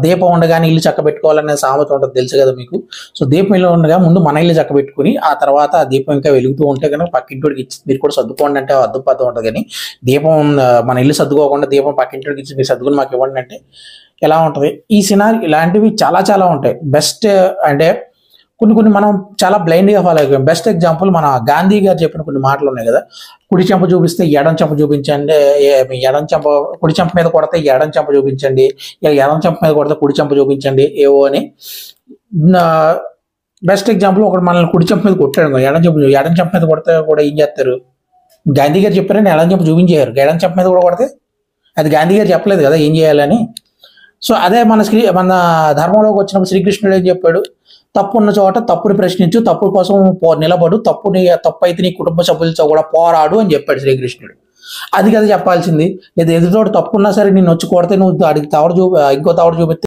దీపం ఉండగానే ఇల్లు చక్కబెట్టుకోవాలనే సామెత ఉంటుంది తెలుసు కదా మీకు. సో దీపం ఇల్లు ఉండగా ముందు మన ఇల్లు చక్కబెట్టుకుని ఆ తర్వాత ఆ దీపం ఇంకా వెలుగుతూ ఉంటే కనుక పక్కింటికి ఇచ్చి మీరు కూడా సర్దుకోండి అంటే అద్దుపద్దు ఉంటుంది. కానీ దీపం మన ఇల్లు సర్దుకోకుండా దీపం పక్కింటికి ఇచ్చి మీరు సర్దుకుని మాకు ఇవ్వండి అంటే ఎలా ఉంటుంది? ఈ సినారీ ఇలాంటివి చాలా చాలా ఉంటాయి. బెస్ట్ అంటే కొన్ని మనం చాలా బ్లైండ్గా ఫాలో అయిపోయాం. బెస్ట్ ఎగ్జాంపుల్ మన గాంధీ గారు చెప్పిన కొన్ని మాటలు ఉన్నాయి కదా, కుడి చెంప చూపిస్తే ఎడం చెంప చూపించండి, ఎడం చెంప కుడి చెంప మీద కొడితే ఎడం చెంప చూపించండి, ఎడం చెంప మీద కొడితే కుడి చెంప చూపించండి ఏవో అని. బెస్ట్ ఎగ్జాంపుల్ ఒకటి మనల్ని కుడి చెంప మీద కొట్టాడు, ఎడం చెంప మీద కొడితే కూడా ఏం చేస్తారు? గాంధీ గారు చెప్పారని ఎడం చెంప చూపించారు, ఎడం చెంప మీద కూడా కొడితే అది గాంధీ గారు చెప్పలేదు కదా ఏం చేయాలని. సో అదే మన ధర్మంలోకి వచ్చినప్పుడు శ్రీకృష్ణుడు ఏం చెప్పాడు? తప్పు ఉన్న చోట తప్పుని ప్రశ్నించు, తప్పు కోసం నిలబడు, తప్పు అయితే నీ కుటుంబ సభ్యులతో కూడా పోరాడు అని చెప్పాడు శ్రీకృష్ణుడు. అది కదా చెప్పాల్సింది. లేదా ఎదుటోడు తప్పున్నా సరే నేను వచ్చి కొడితే నువ్వు అడిగి ఇంకో తవడు చూపిస్తే